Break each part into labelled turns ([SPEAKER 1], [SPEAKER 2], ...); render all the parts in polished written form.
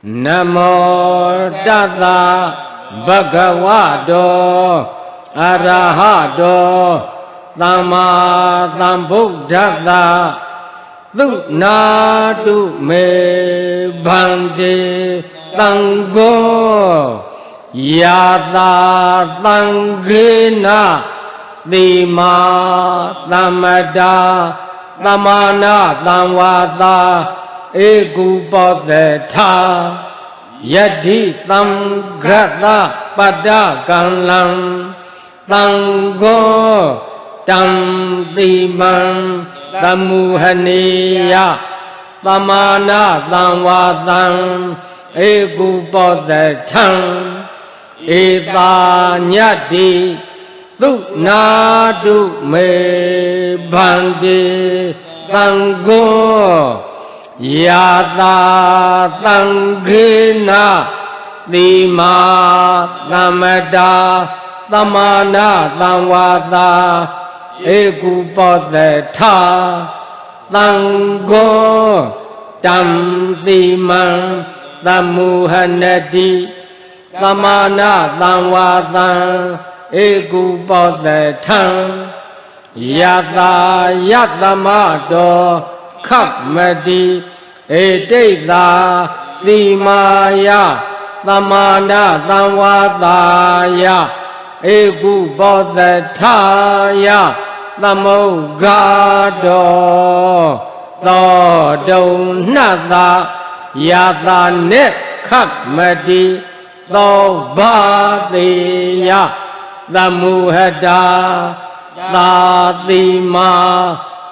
[SPEAKER 1] Namo Tassa Bhagavato Arahato Samma Sambuddhassa Thunatu Me Bhante Sangho Yata Sanghena Dima Samada Samana Samvasa Ekupatha Yadhi Samghata Padakalam Sangho Tam Dimam Samuhaniya Samana Samvasam Ekupatha Eva Nyati Thunatu Me Bhante Sangho Yata Sanghena Dima Samada Samana Samvasa Ekupatha Sangho Tam Dimam Samuhanati Samana Samvasa Ekupatha Yata Yatamato Khapmati Eteta Dimaya Samana Samvasaya Ekupatha Samogado Thodo Nasa Yata Net Khapmati Thobatheya Samuhada Sathima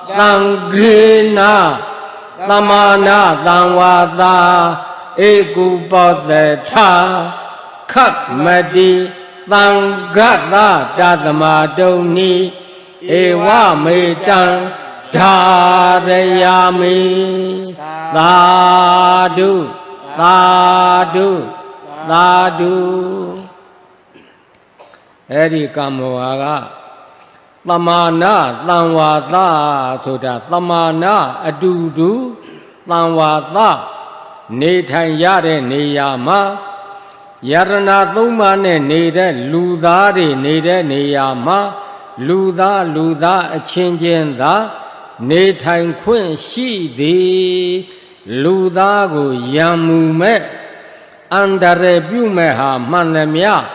[SPEAKER 1] Sanghena Samana Samvasa Ekupatha Khapmati Sanghata Dasamadoni Ewa Metan Dharayami Sadhu Sadhu Sadhu Eri Kamovaga Samana Samvasa Thoda Samana Adudu Samvasa Nethan Yare Neyama Yarana Thuma Ne Nede Ludari Nede Neyama Luda Luda Achinjenda Nethan Queen Shidi Luda Go Yamume Andare Bumeha Manamya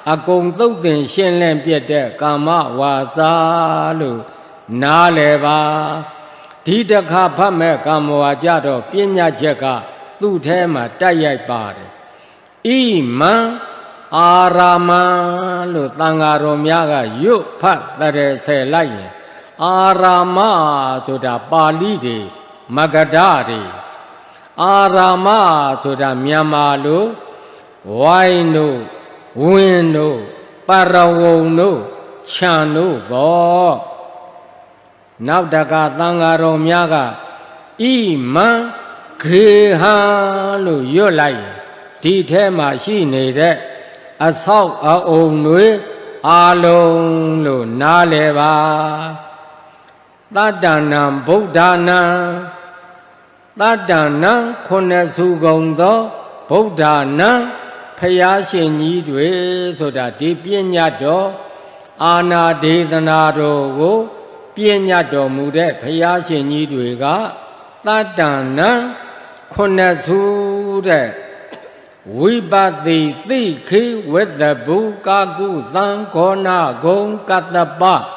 [SPEAKER 1] Akong Thotin Shenlen Piete Kama Wazalu Naleva Didaka Pame Kamwajado Pinya Jeka Thutema Tayai Pare Iman Arama Lu Tangaromyaga Yu Pat Tare Se Laye Arama to the Pali de Magadari Arama to the Myamalu Waino Winno Parawono Chano Bo Navdaka Tangaromyaga Iman Krihalu Yolai Ditema Shi Nede Assault a Onwe Alone Lo Naleva Tadanam Buddhana Tadanam Konesugondo Buddhana Payashin Yidwe Soda Di Pinyado Ana Dedanado Go Pinyado Mude Payashin Yidwega Tadanam Konesude Vibhati Thikhi with the Bukagu Sankona Gong Katapa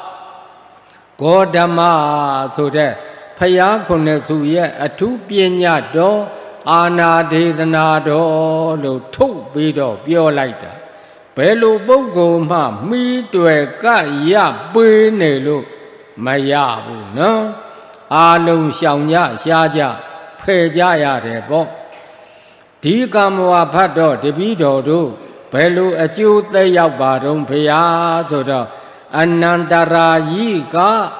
[SPEAKER 1] Godama so that Payakonesuye a two pinyado Ana Dedanado Lo two bido pure lighter Pelo Bogo Ma Mi to a Kaya Bunelo Mayabu no Alo Shanya Shaja Pejaya Rebo Tikamwa Pato Debido do Pelu a Jew the Yabarum Paya to the Anandara Yika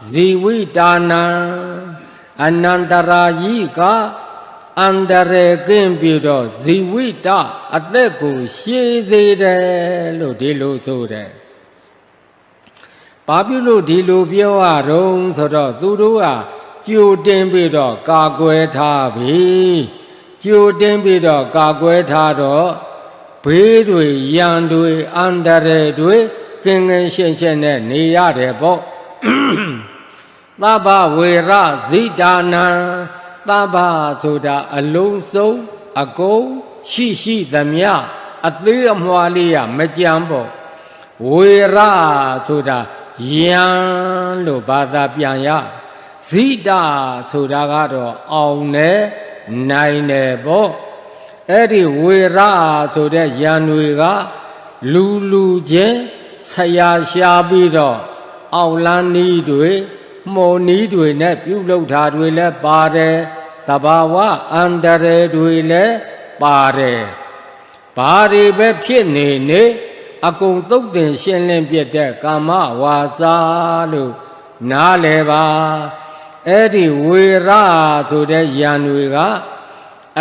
[SPEAKER 1] Ziwitana Anandara Yika Andare Gimbido Ziwita Ateku Shizide Ludilo Sude Pabulo Dilo Bioa Rome Soda Zurua Ju Dembido Kagwe Tabi ကျိုတင်ပြီးတော့ကာကွယ်ထားတော့ဘေးတွေရန်တွေအန္တရာယ်တွေကင်းကင်းရှင်းရှင်းနဲ့နေရတယ်ပေါ့သဗ္ဗဝေရဇိတာနံသဗ္ဗဆိုတာအလုံးစုံအကုန်ရှိသမျှအသေးအမွှားလေးရမကြမ်းပေါ့ဝေရဆိုတာယံလို့ဘာသာပြန်ရဇိတာဆိုတာကတော့အောင်တယ်နိုင်တယ်ပေါ့အဲ့ဒီဝေရဆိုတဲ့ယံတွေကလူချင်းဆရာရှားပြီးတော့အောက်လန်းနီးတွေမော်နီးတွေနဲ့ပြုလုပ်တာတွေလည်းပါတယ်သဘာဝအန္တရာယ်တွေလည်းပါတယ်ဘာတွေပဲဖြစ်နေအကုန်သုတ်တင်ရှင်းလင်းပြတဲ့ကာမဝါစာလို့နားလည်ပါအဲ့ဒီဝေရဆိုတဲ့ယံတွေက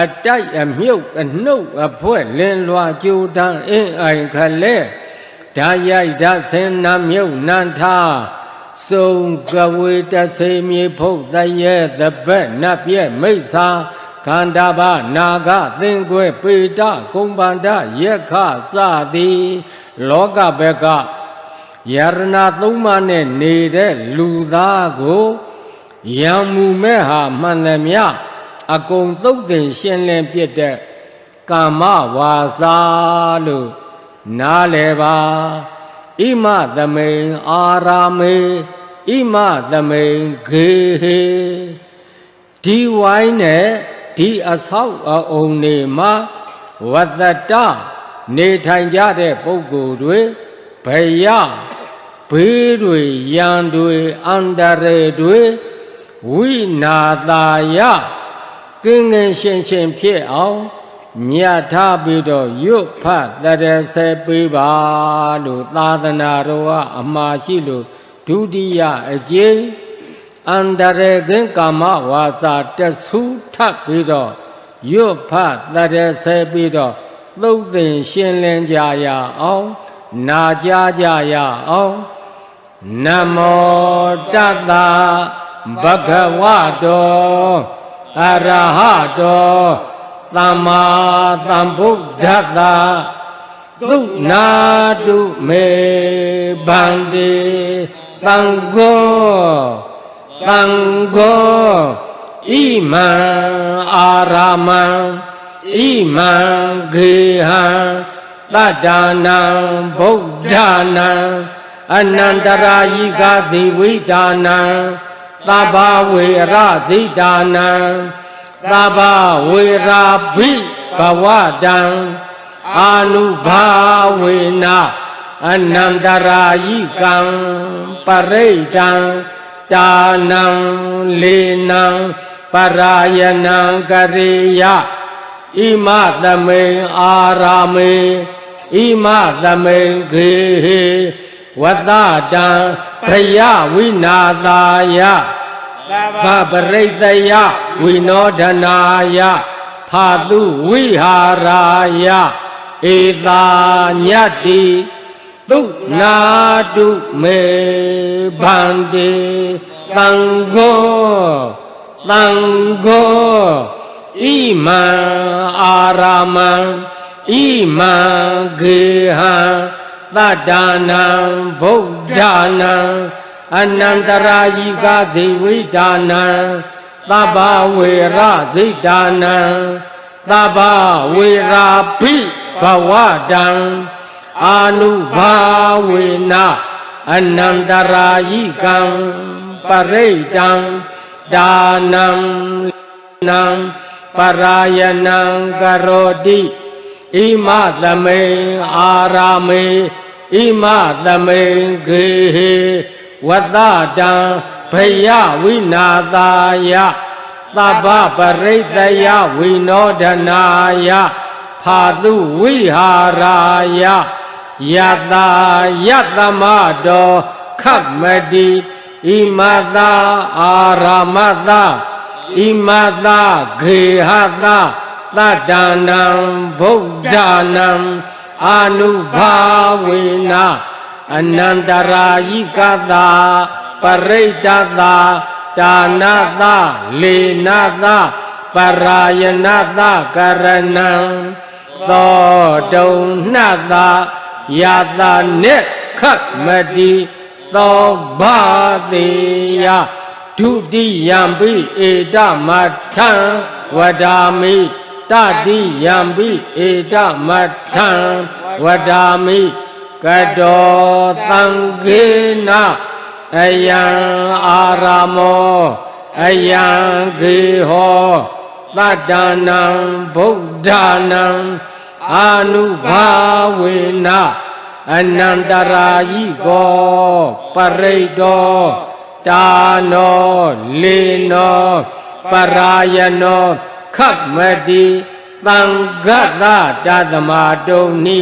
[SPEAKER 1] အတိုက်အမြုပ်အနှုတ်အဖွဲ့လင်းလွှာကြိုးတန်းအင်းအိမ်ခလဲဓာရိုက်ဓာဆင်းနှမြုပ်နန်းထားစုံကဝေတဆေမြေဖုတ်သရဲသဘက်နတ်ပြဲမိစ္ဆာခန္ဓာဘနာဂသင်္ကွဲပေတကုံပန္ဒယက္ခစသည်လောကဘက်ကယရဏသုံးပါးနဲ့နေတဲ့လူသားကိုယံမူမဲ့ဟာမှန်သမျှအကုန်သုတ်တင်ရှင်းလင်းပြတဲ့ကာမဝါစာလို့နားလည်ပါဣမသမိန်အာရာမေဣမသမိန်ဂေဟေဒီဝိုင်းနဲ့ဒီအဆောက်အအုံတွေမှာဝတ္တတနေထိုင်ကြတဲ့ပုဂ္ဂိုလ်တွေဘယဘေးတွေရန်တွေအန္တရာယ်တွေဝိနာသာယကင်းကင်းရှင်းရှင်းဖြစ်အောင်ညှထားပြီးတော့ရွတ်ဖတ်တရစေပေးပါလို့သာသနာတော်ကအမှားရှိလို့ဒုတိယအကျိအန္တရာယ်ကင်းကာမဝါစာတဆူထပ်ပြီးတော့ရွတ်ဖတ်တရစေပြီးတော့သုတ်သင်ရှင်းလင်းကြရအောင်နာကြားကြရအောင်နမောတတ္တဘဂဝတောအရဟတောသမ္မာသမ္ဗုဒ္ဓတ္တသုနာတုမေဗန္တိသံဃောဣမံအာရမံဣမံဂေဟံတတ္တနံဗုဒ္ဓနာအနန္တရာယိကဇိဝိတာနံသဗ္ဗဝေရဇိတာနံသဗ္ဗဝေရာဘိဘဝတံအာနုဘာဝေနအနန္တရာယိကံပရိတံတာနံလေနံပရာယနံကရေယဣမသမိန်အာရာမေဣမသမိန်ဂေဟေဝတ္တတံဘယဝိနာသာယဗပရိသယဝိနောဒနာယဖာတုဝိဟာရာယဧသာညတ္တိသုနာတုမေဗန္တိသံဃောဣမံအာရမံဣမံဂေဟံတတ္တနံဗုဒ္ဓနာအနန္တရာယိကဇိဝိတာနံသဗ္ဗဝေရဇိတာနံသဗ္ဗဝေရာဘိဘဝတံအာနုဘာဝေနအနန္တရာယိကံပရိတံဒါနံနံပရာယနံကရောတိဣမသမိန်အာရာမေဣမသမိန်ဂေဟေဝတ္တတံဘယဝိနာသာယသဗ္ဗပရိသယဝိနောဒနာယဖာတုဝိဟာရာယယတာယတမတောခတ်မတိဣမသာအာရမသာဣမသာဂေဟသာတတ္တနံဗုဒ္ဓနာအာနုဘာဝေနအနန္တရာယိကသာပရိတ္တသာဒါနသာလေနသာပ ปรายนาตากรณังโตตุนาตายาตาเนขัดมติโตบาติยาดุติยัมปิเอตมัทธังวดามิตติยัมปิเอตมัทธังวดามิกโดตังเกนะอายังอารามโมอายังเกโหตัดานังบุตธานังอนุภาเวนะอนันตรายิโกปริโตตาโนลีโนปรายโนขับมติตังกัตตาตัตมาตุนิ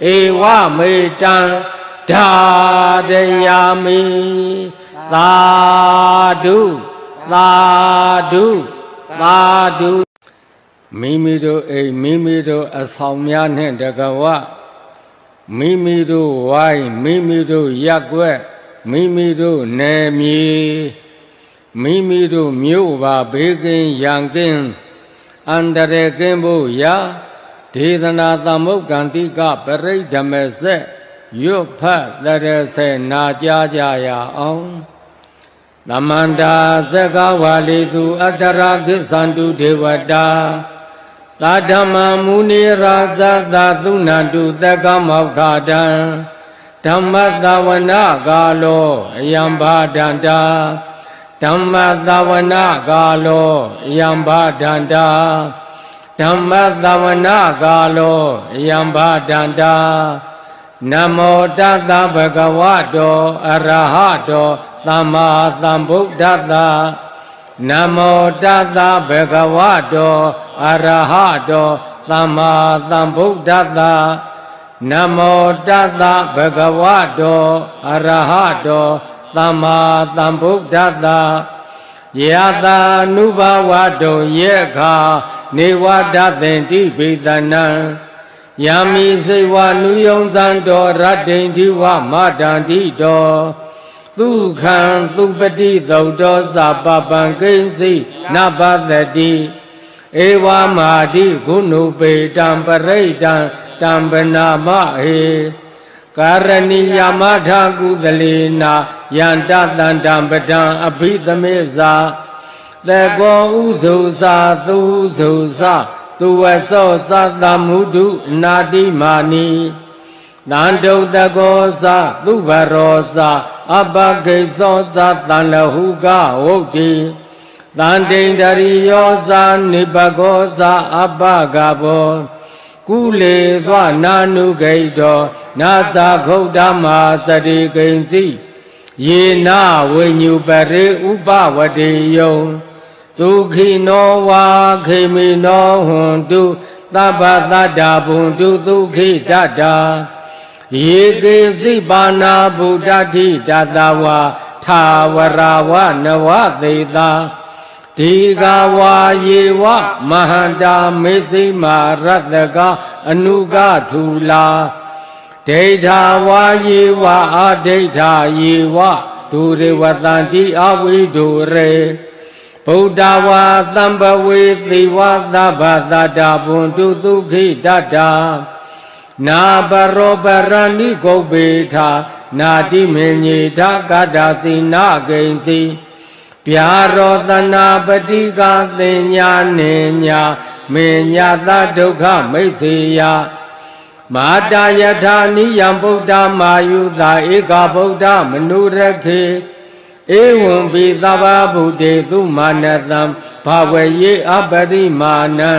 [SPEAKER 1] เอวะเมตังดาเดยามิสาธุสาธุสาธุမိမိတို့အိမ်မိမိတို့အဆောင်များနှင့်တကဝမိမိတို့ဝိုင်းမိမိတို့ရက်ွက်မိမိတို့နယ်မြေမိမိတို့မြို့ပါဘေးကင်းရန်ကင်းအန္တရာယ်ကင်းဖို့ရာဒေသနာသမုတ်ကံတိကပရိဓမေဆက်ရွတ်ဖတ်တရစေနာကြားကြရအောင်သမန္တာသက္ကဝါလိသူအတ္တရာခိသန္တုဒေဝတာသာဓမ္မမုနိရာဇသာသုဏန္တုသက္ကမောက္ခတံဓမ္မသဝနာကာလောအယံဘာဒန္တာဓမ္မသဝနာကာလောအယံဘာဒန္တာဓမ္မသဝနာကာလောအယံဘာဒန္တာနမောတသဗ္ဗဂဝတောအရဟတောသမ္မာသမ္ဗုဒ္ဓတ္တနမောတသဗ္ဗဂဝတောအရဟတောသမ္မာသမ္ဗုဒ္ဓတ္တနမောတသဗ္ဗဂဝတောအရဟတောသမ္မာသမ္ဗုဒ္ဓတ္တယတာနုဘဝတောယေခာနေဝဒသင်တိပိသနံယမိစေဝနုယုံသံတော်ရတ္တိတိဝမတန္တိတောသုခံသုပတိသုတ်တော်သပပံကိဉ္စီနပသတိဧဝမာတိဂုဏုပေတံပရိတံတံပနာမဟေကာရဏိယမထာကုသလေနာယန္တတန္တံပဒံအဘိသမေဇာသေကောဥဇုဇာသုဇုဇာသူဝသောသသမုဒုနာတိမာနိတန္တုတကောဇာသုဘရောဇာအပကိသောဇာတန္လဟုကဝုတ်တိတန္တိန္ဒရိယောဇာနိပကောဇာအပကဘောကုလေသောနာနုဂိတောနာဇာခုတ်ဓမ္မာသတိကိဉ္စီယေနဝိညုပရိဥပဝတိယုံသုခိနောဝါခေမိနောဟွန်တုသဗ္ဗတတ္တာဘုံတုသုခိတတ္တာယေကေစိပါဏာဗုဒ္ဓတိတတဝါထာဝရဝနဝသေတာဒီဃဝါယေဝမဟန္တာမေသိမာရတ္တကအနုကထူလာဒိဋ္ဌာဝါယေဝအဒိဋ္ဌာယေဝဒုရေဝတန္တိအဝိဒုရေဗုဒ္ဓဝါသံဘဝေသေဝသဗ္ဗတတ္တာဘုံတုသုခိတတ္တာနာပရောပရဏိဂုပ္ပေထာနာတိမေညေထာကတ္တာသီနာဂိဉ္စီဗျာရောသနာပတိကသင်ညာနေညာမေညာသဒုက္ခမိတ်စေယမာတာယထာနိယံဗုဒ္ဓမာယုသာဧကဗုဒ္ဓမနုရခေဧဝံပိသဗ္ဗဗုတေသုမာနသံဘာဝယေအပရိမာဏံ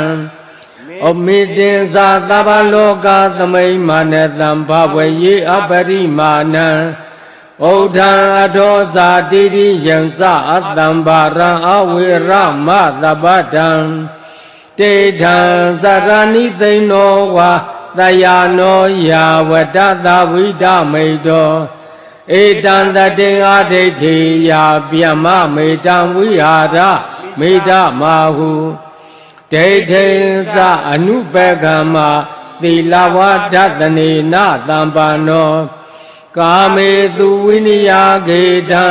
[SPEAKER 1] ဩမေတေဇာသဗ္ဗလောကသမိမာနသံဘာဝယေအပရိမာဏံဩဒံအထောဇာတိတိယံသအတံဘာရံအဝေရမသဗ္ဗတံတေထံသရဏိသိဏောဝါသယာနောယာဝတ္တသဝိဒမိတောဧတံတတေအဒိဋ္ဌိယာဗျမမေတံဝိဟာရမေတ္တမဟုဒိဋ္ဌိသအနုပကမ္မသီလဝါဒသနေနသံပါနောကာမေသူဝိနိယဂေတံ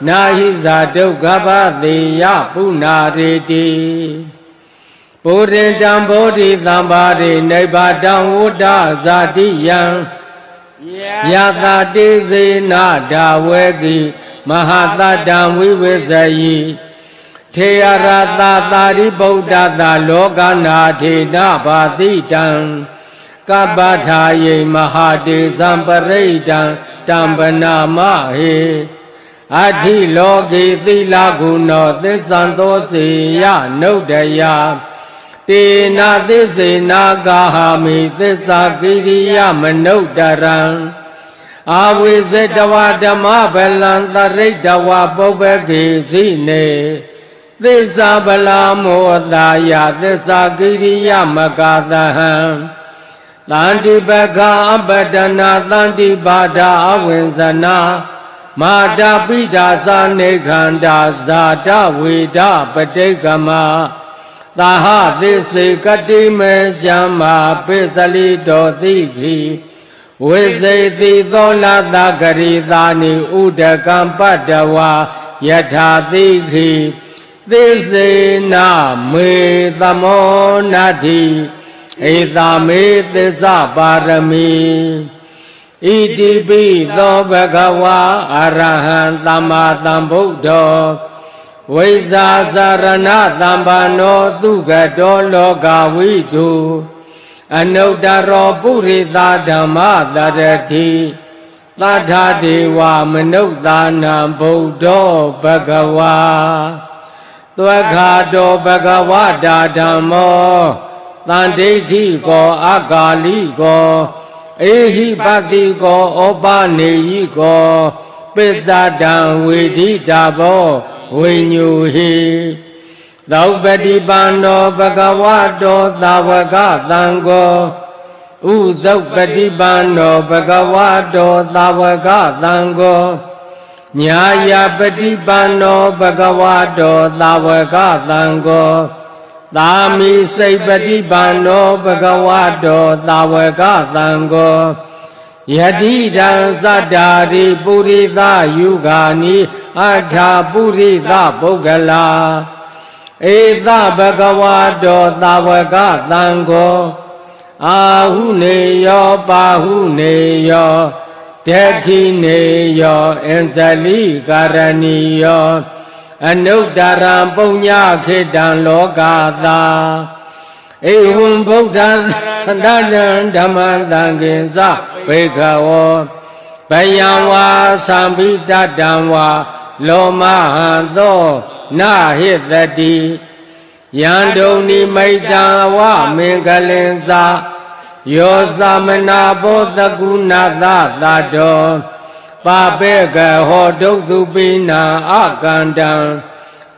[SPEAKER 1] နာဟိဇာဒုက္ခပသေယပုဏ္ဏရေတိ ပုရိတံဗောဓိသံပါရိနိဗ္ဗာတံဝတ္တဇာတိယံယတာတိစေနာဒါဝေကိမဟာတတံဝိဝေဇယိထေယရတသာရိဗုဒ္ဓသာလောကနာထေနဘာတိတံကပ္ပထာယေမဟာတေသံပရိဒံတံပနာမဟေအထိလောကေသီလဂုဏောသစ္ဆံသောစေယနုဒ္ဒယတေနာသစ္စေနာကာဟာမိသစ္စာကိရိယမနုဒ္ဒရံအာဝိဇတဝဓမ္မဗလံသရိတဝပုပ္ပကေစီနေသစ္စာဗလာမောတာယသစ္စာကိရိယမကသဟံတန္တိပကအပတနာတန္တိပါဒာအဝိဇနာမာတာပိဒာသနေခန္ဓာဇာတဝေဒပတိကမသာဟသစ္စေကတိမေရှံမာပိစလိတောသိခိဝိဇေတိသောလတဂရိသာနိဥဒကံပတ္တဝါယထာသိခိသစ္စေနာမေသမောနာတိဧတာမေသစ္စာပါရမီဣတိပိသောဘဂဝါအရဟံသမ္မာသမ္ဗုဒ္ဓောဝိဇာစရဏသမ္ပန္နောသုခတောလောကဝိတုအနုတ္တရောပုရိသဓမ္မတရတိသတ္ထဒေဝမနုဿာနံဗုဒ္ဓောဘဂဝါသွက္ခာတောဘဂဝတာဓမ္မောတန်ဒိဋ္ဌိကောအကာလိကောဧဟိပတိကောဩပနေယိကောပိစ္ဆဒံဝေဒိတာဘောဝိညူဟိသောပတိပန္နောဘဂဝတောသာဝကသံဃောဥဇုပတိပန္နောဘဂဝတောသာဝကသံဃောညာယပတိပန္နောဘဂဝတောသာဝကသံဃောသာမိစိတ်ပฏิပန္နောဘဂဝတောသာဝကသံဃောယတိတံသတ္တာရိပုရိသယုဂာနိအထာပုရိသပုဂ္ဂလာဧသဘဂဝတောသာဝကသံဃောအာဟုနေယောပါဟုနေယောဒက္ခိနေယောအင်ဇလိကာရဏီယောအနုတ္တရံပုညခေတံလောကသာဧဝံဗုဒ္ဓံသတ္တံဓမ္မံသံဃေသဘိကဝောဘယံဝါသံဘိတတံဝါလောမဟံသောနာဟိတတိယန္တုန်နိမိတံဝမင်္ဂလင်္စာယောသမနာဘောတကုဏသသတောပါပေကဟောဒုက္ခုပိနာအကန္တံ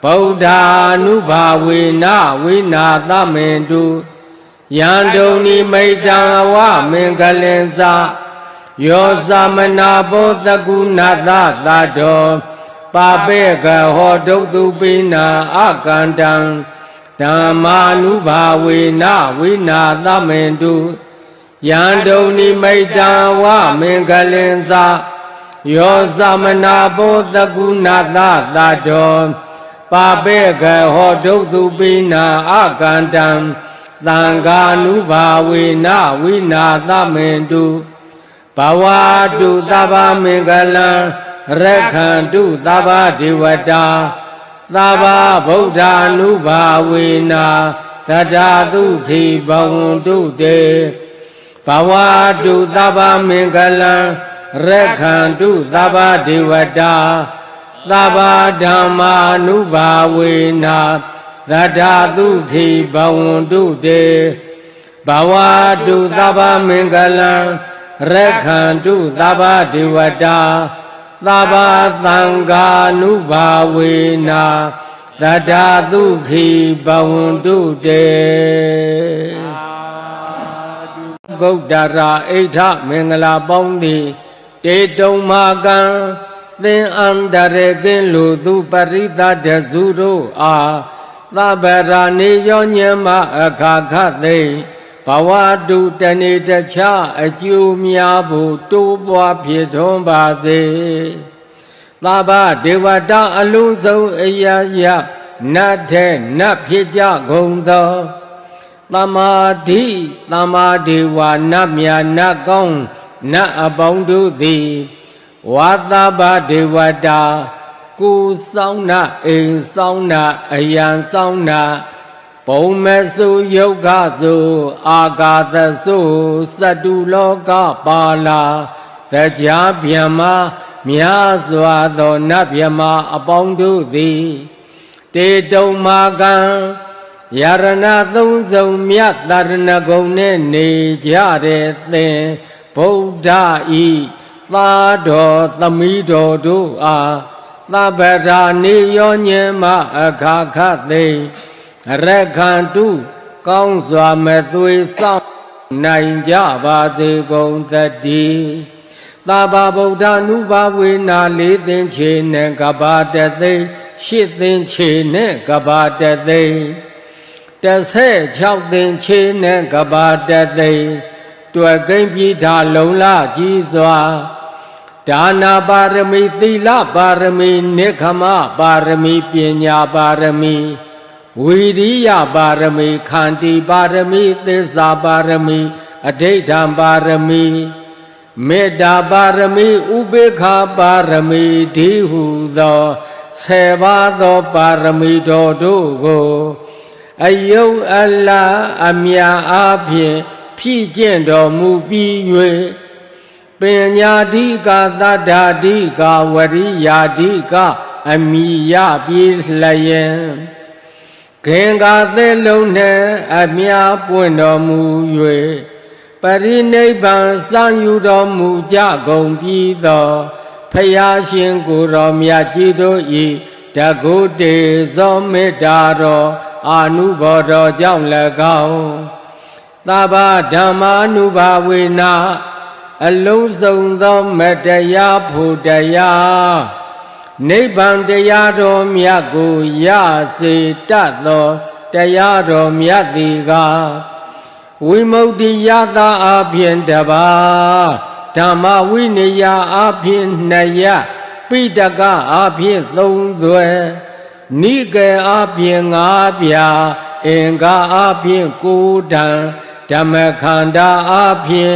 [SPEAKER 1] ဗုဒ္ဓ ानु ဘာဝေနဝိနာသမေတုယန္တုန်နိမိတံဝမင်္ဂလင်္စာယောသမနာဘောတကုဏသသတောပါပေကဟောဒုက္ခုပိနာအကန္တံဓမ္မာနုဘာဝေနဝိနာသမေတုယန္တုန်နိမိတံဝမင်္ဂလင်္စာယောသမနာဘောတကုဏသသတောပါပေကဟောဒုက္ခုပိနာအကန္တံသံဃာနုဘာဝေနဝိနာသမေတုဘဝတုသဗ္ဗမင်္ဂလံရက္ခန္တုသဗ္ဗဒေဝတာသဗ္ဗဗုဒ္ဓ ानु ဘာဝေနသတ္တသုခိဘဝန္တုတေဘဝတုသဗ္ဗမင်္ဂလံရက္ခန္တုသဗ္ဗဒေဝတာသဗ္ဗဓမ္မာ ानु ဘာဝေနသတ္တသုခိဘဝန္တုတေဘဝတုသဗ္ဗမင်္ဂလံရက္ခန္တုသဗ္ဗဒေဝတာသဗ္ဗသံဃာ ानु ဘာဝေနသတ္တသုခိဘဝန္တုတေဂုတ္တရာအိဋ္ဌမင်္ဂလာပေါင်းသည်တေတုံမာကံသင်္အန္တရေကင်းလူသူပရိသတ်တစုတို့အားသဗ္ဗရာနေယောညမအခါခသိဘဝတုတဏိတခြားအကျိုးများဖို့တိုးပွားဖြစ်ထွန်းပါစေသဗ္ဗဒေဝတာအလုံးစုံအရာယနတ်ထဲနတ်ဖြစ်ကြကုန်သော သမ္မာဓိဝါနတ်မြတ်နတ်ကောင်းနတ်အပေါင်းတို့သည်ဝါသဗ္ဗဒေဝတာကိုယ်ဆောင်နာအိမ်ဆောင်နာအယံဆောင်နာဘုံမဆုယုတ်ခသုအာကာသသုသတ္တုလောကပါလာတရားဗျမများစွာသောနတ်ဗျမအပေါင်းတို့သည်တေတုံမာကံယရဏသုံးစုံမြတ်တရဏဂုံနဲ့နေကြတဲ့သင်ဗုဒ္ဓဤသာတော်သမီးတော်တို့အားသဗ္ဗရာနေရောညင်မအခါခသိရခန္တုကောင်းစွာမသွေဆောင်နိုင်ကြပါစေကုန်သတည်းသဗ္ဗဗုဒ္ဓ ानु ဘာဝေနာလေးသင်္ချေနဲ့ကဘာတသိရှစ်သင်္ချေနဲ့ကဘာတသိ16သင်္ချေနဲ့ကဘာတသိတွေ့ကိမ့်ပြည်သာလုံလကြီးစွာဒါနာပါရမီသီလပါရမီနိခမပါရမီပညာပါရမီဝိရိယပါရမီခန္တီပါရမီသစ္စာပါရမီအဋိဋ္ဌံပါရမီမေတ္တာပါရမီဥပေက္ခပါရမီဒီဟုသော10ပါးသောပါရမီတော်တို့ကိုအယုတ်အလအမြာအားဖြင့်ဖြည့်ကျင့်တော်မူပြီး၍ပညာဓိကသတ္တာဓိကဝရိယာဓိကအမိယပြေလျင်ခင်္ဃသဲလုံးနှင့်အမြာပွင့်တော်မူ၍ပရိနိဗ္ဗာန်စံယူတော်မူကြကုန်ပြီးသောဖယားရှင်ကိုယ်တော်မြတ်ကြီးတို့၏တကုတေဇောမေတ္တာတော်အာနုဘော်တော်ကြောင့်၎င်းသဗ္ဗဓမ္မာနုဘာဝေနအလုံးစုံသောမတရားဖို့တရားနိဗ္ဗာန်တရားတော်မြတ်ကိုရစေတတ်သောတရားတော်မြတ်သည်ကဝိမု ക്തി ယတာအပြင်တပါဓမ္မဝိနည်းအပြင်2ရပိဋကအပြင်3သွဲနိကေအပြင်5ပြာအင်္ဂါအပြင်9တန်ဓမ္မခန္ဓာအပြင်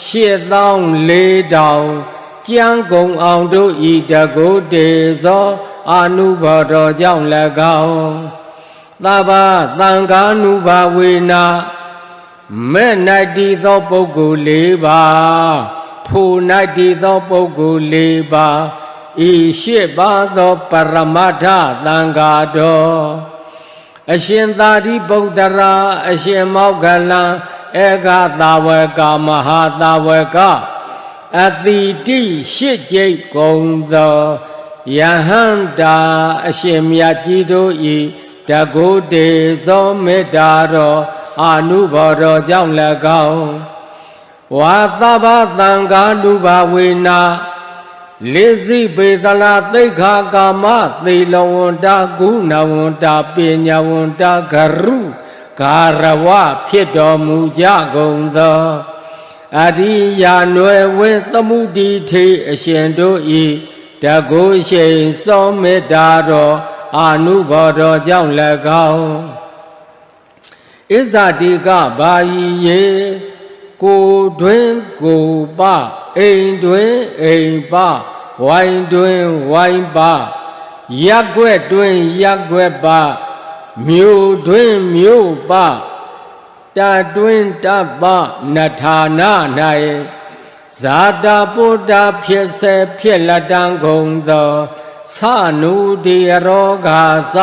[SPEAKER 1] 84,000ကျမ်းကုန်အောင်တို့ဤတကုတေဇောအာနုဘော်တော်ကြောင့်၎င်းသဗ္ဗသံဃာနုဘာဝေနာမဲ့၌တည်သောပုဂ္ဂိုလ်4ပါးဖို့၌တည်သောပုဂ္ဂိုလ်4ပါးဤ8ပါးသောပရမတ္ထသံဃာတော်အရှင်သာရိပုတ္တရာအရှင်မောဂလံဧကသာဝကမဟာသာဝကအတိတိ8ကျိတ်ကုန်သောယဟန္တာအရှင်မြတ်ကြီးတို့ဤတကုတေဇောမေတ္တာတော်အာနုဘော်တော်ကြောင့်၎င်းဝါသဗ္ဗသံဃာနုဘာဝေနာလေစိပေသလာသိက္ခာကာမသေလဝန္တာကုဏဝန္တာပညာဝန္တာဂရုဂါရဝဖြစ်တော်မူကြကုန်သောအရိယာနွယ်ဝင်းသမုဒိထေအရှင်တို့ဤတကုရှိန်စောမေတ္တာတော်အာနုဘော်တော်ကြောင့်၎င်းဣဇတိကဘာယီယေကိုတွင်ကိုပအိမ်တွင်အိမ်ပဝိုင်းတွင်ဝိုင်းပရက်ွက်တွင်ရက်ွက်ပမြို့တွင်မြို့ပတတွင်တပနထာနာ၌ဇာတာပုတ္တဖြစ်စေဖြစ်လက်တံကုန်သောသနုတိရောဂါသ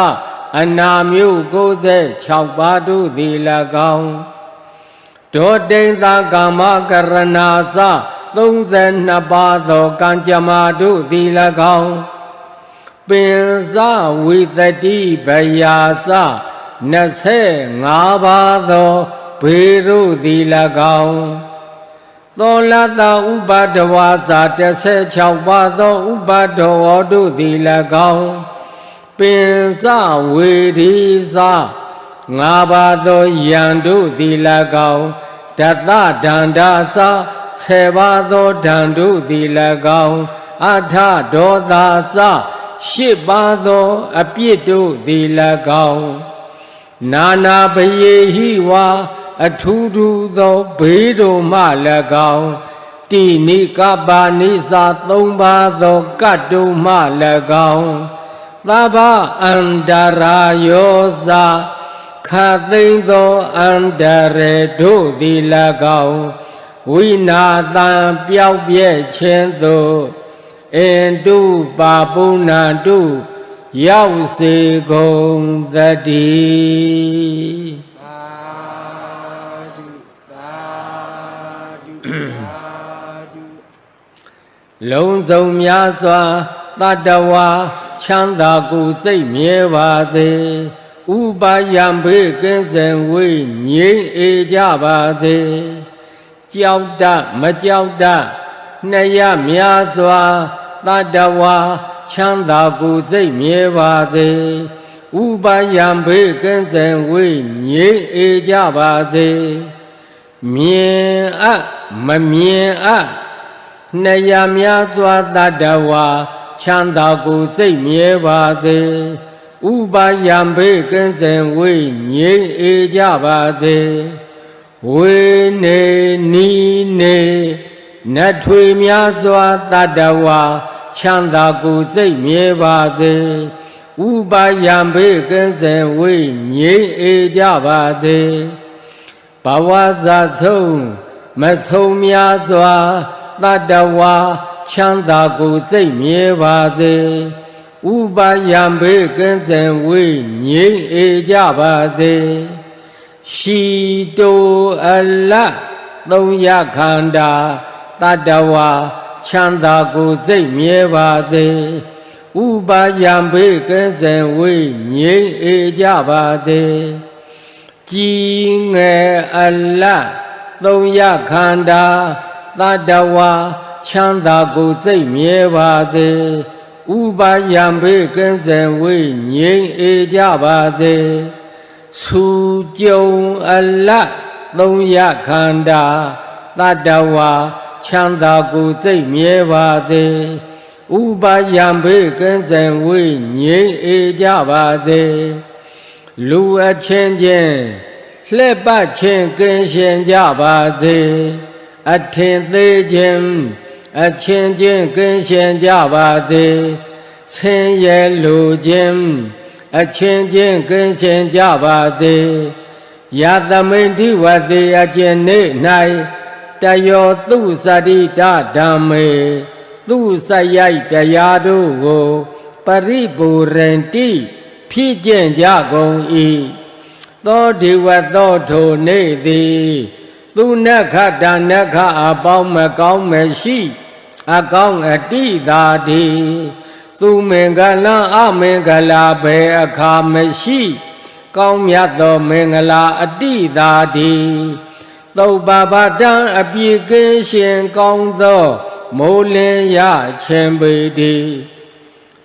[SPEAKER 1] အနာမျိုး96ပါးတို့သည်၎င်းဒေါတိန်သာကာမကရဏာသ32ပါးသောကံကြမ္မာတို့သည်၎င်းပင်စဝိတတိဗယာသ25ပါးသောဘေတို့သည်၎င်းသောလတဥပါဒဝါစာ16ပါးသောဥပါဒဝါတို့သည်၎င်းပင်စဝေဒီစ5ပါးသောယံတို့သည်၎င်းတသဒန္တာစ10ပါးသောဓာန်တို့သည်၎င်းအထဒေါသစ8ပါးသောအပြစ်တို့သည်၎င်း နာနာဘယေဟိဝါအထူးထူးသောဘေးတို့မှ၎င်းတိနိကပ္ပနိစာသုံးပါးသောကတ်တို့မှ၎င်းသဗ္ဗအန္တရာယောဇာခသိမ့်သောအန္တရေတို့သည်၎င်းဝိနာသံပြောက်ပြဲ့ခြင်းသို့အင်တုပါပုဏ္ဏတုရောက်စေကုန်သတည်းလုံးစုံများစွာတတ္တဝါချမ်းသာကိုယ်စိတ်မြဲပါစေဥပါယံဘေးကင်းစင်ဝေးငြိမ်းအေးကြပါစေကြောက်တမကြောက်တနှစ်ရများစွာတတ္တဝါချမ်းသာကိုယ်စိတ်မြဲပါစေဥပါယံဘေးကင်းစင်ဝေးငြိမ်းအေးကြပါစေမြင်အပ်မမြင်အပ်နှစ်ရများစွာတတ္တဝါချမ်းသာကိုယ်စိတ်မြဲပါစေဥပါယံဘေးကင်းစင်ဝေးငြိမ်းအေးကြပါစေဝေနေနီနေနတ်ထွေများစွာတတ္တဝါချမ်းသာကိုယ်စိတ်မြဲပါစေဥပါယံဘေးကင်းစင်ဝေးငြိမ်းအေးကြပါစေဘဝဇာဆုံးမဆုံးများစွာတတ္တဝါချမ်းသာကိုယ်စိတ်မြဲပါစေဥပါယံဘေးကင်းစင်ဝေးငြိမ်းအေးကြပါစေရှိတိုအလတ်သုံးရခန္ဓာတတ္တဝါချမ်းသာကိုယ်စိတ်မြဲပါစေဥပါယံဘေးကင်းစင်ဝေးငြိမ်းအေးကြပါစေကြည်ငယ်အလတ်သုံးရခန္ဓာတတ္တဝါချမ်းသာကိုယ်စိတ်မြဲပါစေဥပါယံဘေးကင်းစင်ဝေးငြိမ်းအေးကြပါစေဆူကြုံအလတ်သုံးရခန္ဓာတတ္တဝါချမ်းသာကိုယ်စိတ်မြဲပါစေဥပါယံဘေးကင်းစင်ဝေးငြိမ်းအေးကြပါစေလူအချင်းချင်းလှည့်ပတ်ခြင်းကင်းရှင်ကြပါစေအထင်သေးခြင်းအချင်းချင်းကင်းရှင်ကြပါစေဆင်းရဲလိုခြင်းအချင်းချင်းကင်းရှင်ကြပါစေယသမိန်တိဝတိအကျဉ်နေ၌တယောသူစတိတဓမ္မေသူစရိုက်တရားတို့ကိုပရိပူရဏတိဖြစ်ကျင့်ကြကုန်၏သောဒေဝသောထိုနေသည်သူနက္ခတနက္ခအပေါင်းမကောင်းမရှိအကောင်းအတိသာတိသူမင်္ဂလာအမင်္ဂလာဘယ်အခါမရှိကောင်းမြတ်သောမင်္ဂလာအတိသာတိသုပ္ပပတံအပြည့်ကင်းရှင်ကောင်းသောမိုးလင်းရခြင်းပေတိ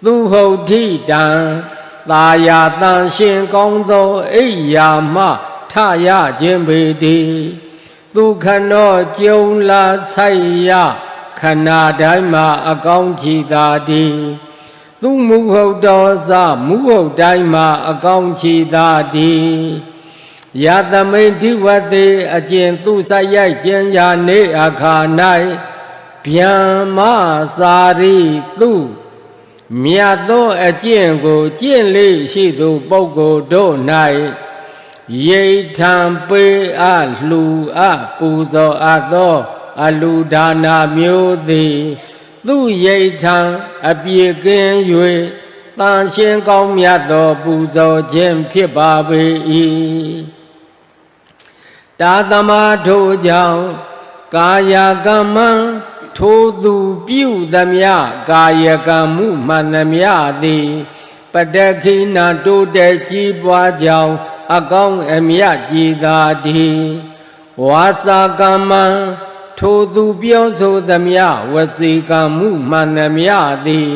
[SPEAKER 1] သူဟုတ်တိတံသာယာတန်ရှင်ကောင်းသောအိယာမှထရခြင်းပေတိသူခနောကျုံလာဆိုင်ရခဏတိုင်းမှာအကောင်းချီသာတိသူမူဟုတ်တော်စမူဟုတ်တိုင်းမှာအကောင်းချီသာတိယသမိန်တိဝတိအကျင့်သူစရိုက်ကျင်ရာနေအခါ၌ဗျံမစာရိသူမြတ်သောအကျင့်ကိုကျင့်လေရှိသူပုဂ္ဂိုလ်တို့၌ယေထံပေအလှူအပူဇော်အပ်သောအလူဒါနာမျိုးသည်သူယေထံအပြည့်ကင်း၍တန်ရှင်းကောင်းမြတ်သောပူဇော်ခြင်းဖြစ်ပါပေ၏တာသမထိုကြောင့်ကာယကမ္မံထိုသူပြုသမျှကာယကံမှုမှန်သမျှသည်ပတ္တခိနာတိုးတက်ကြီးပွားကြောင်းအကောင်းအမြတ်ကြည်သာသည်ဝါစာကမ္မံထိုသူပြောဆိုသမျှဝစီကံမှုမှန်သမျှသည်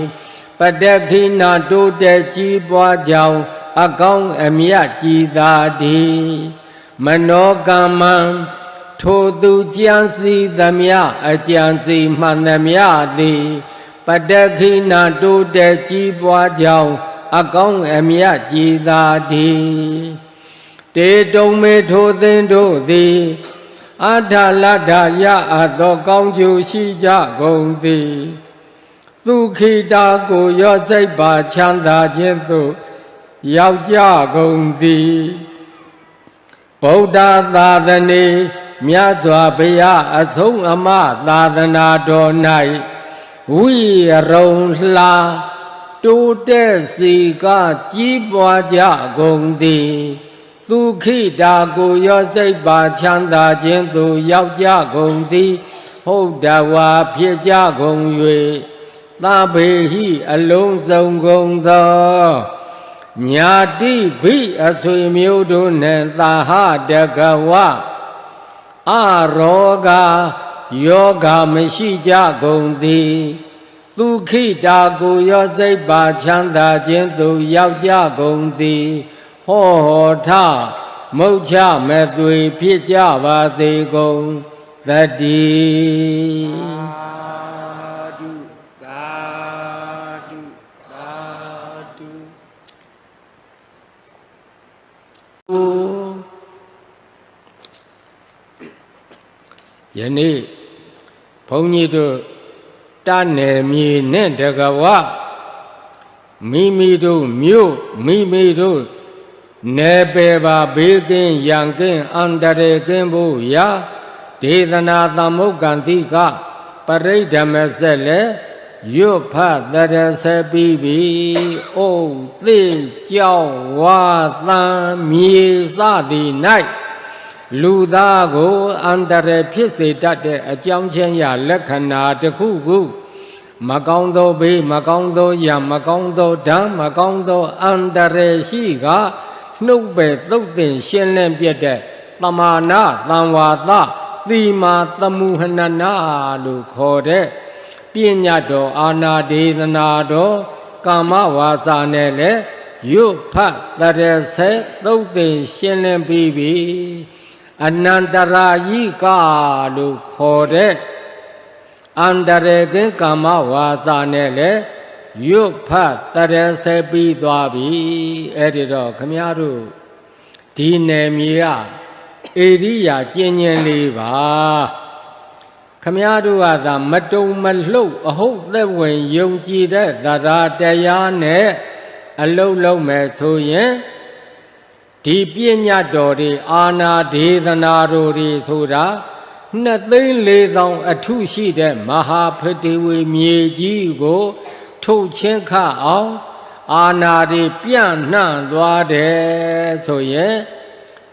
[SPEAKER 1] ပတ္တခိနာတိုးတက်ကြီးပွားကြောင်းအကောင်းအမြတ်ကြည်သာသည်မနောကမ္မံထိုသူကြံစီသမျှအကြံစီမှန်သမျှသည်ပတ္တခိနာတိုးတက်ကြီးပွားကြောင်းအကောင်းအမြတ်ကြည်သာသည် တေတုံမေထိုသင်တို့သည်အထလတ္ထရအပ်သောကောင်းကျိုးရှိကြကုန်သည်သုခိတာကိုရောစိတ်ပါချမ်းသာခြင်းသို့ရောက်ကြကုန်သည်ဗုဒ္ဓသာသနေမြတ်စွာဘုရားအဆုံးအမသာသနာတော်၌ဝိရုံလှတိုးတက်စီကကြီးပွားကြကုန်သည်သုခိတာကိုရောစိတ်ပါချမ်းသာခြင်းသို့ရောက်ကြကုန်သည်ဟုတ်တဝါဖြစ်ကြကုန်၍သဗ္ဗေဟိအလုံးစုံကုန်သောညာတိဘိအဆွေမျိုးတို့နှင့်သာဟတကဝအရောဂယောဂမရှိကြကုန်သည်သုခိတာကိုရောစိတ်ပါချမ်းသာခြင်းသို့ရောက်ကြကုန်သည်ဟောထမုတ်ချမဲ့သွေဖြစ်ကြပါစေကုန်သတ္တိယနေ့ဘုန်းကြီးတို့တနယ်မြေနဲ့တကဝမိမိတို့မြို့မိမိတို့နယ်ပယ်ပါဘေးကင်းရန်ကင်းအန္တရာယ်ကင်းဖို့ရာဒေသနာသမုတ်ကံတိကပရိဓမ္မဆက်လည်းရွတ်ဖတ်တရဆက်ပြီးပြီ။အိုးသိကြောက်ဝါသံမြေစသည်၌လူသားကိုအန္တရာယ်ဖြစ်စေတတ်တဲ့အကြောင်းချင်းရလက္ခဏာတစ်ခုခုမကောင်းသောဘေးမကောင်းသောရမကောင်းသောဓာတ်မကောင်းသောအန္တရာယ်ရှိကနှုတ်ပဲသုတ်တင်ရှင်းလင်းပြတဲ့သမာနာသံဝါသသီမာသမုဟနနာလို့ခေါ်တဲ့ပညာတော်အာနာဒေသနာတော်ကာမဝါစာနဲ့လည်းရွတ်ဖတ်တရဆေသုတ်တင်ရှင်းလင်းပြီးပြီအနန္တရာယိကလို့ခေါ်တဲ့အန္တရာယ်ကင်းကာမဝါစာနဲ့လည်းရွတ်ဖတ်တရဆေပြီးသွားပြီအဲ့ဒီတော့ခမည်းတော်ဒီနယ်မြေကဧရိယာကျဉ်းကျဉ်းလေးပါခမည်းတော်ကသာမတုံမလှုပ်အဟုတ်သက်ဝင်ယုံကြည်တဲ့သရတရားနဲ့အလုံးလုံးမဲ့ဆိုရင်ဒီပညာတော်တွေအာနာဒေသနာတော်တွေဆိုတာ2,400,000အထုရှိတဲ့မဟာဖတိဝေမြေကြီးကိုထုတ်ချင်းခအောင်အာနာတွေပြန့်နှံ့သွားတယ်ဆိုရင်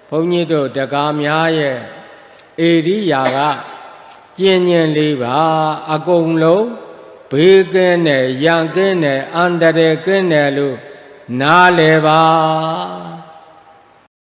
[SPEAKER 1] ဘုန်းကြီးတို့တကားများရဲ့ဧရိယာကကျဉ်းကျဉ်းလေးပါအကုန်လုံးဘေးကင်းတယ်ရန်ကင်းတယ်အန္တရာယ်ကင်းတယ်လို့နားလည်ပါ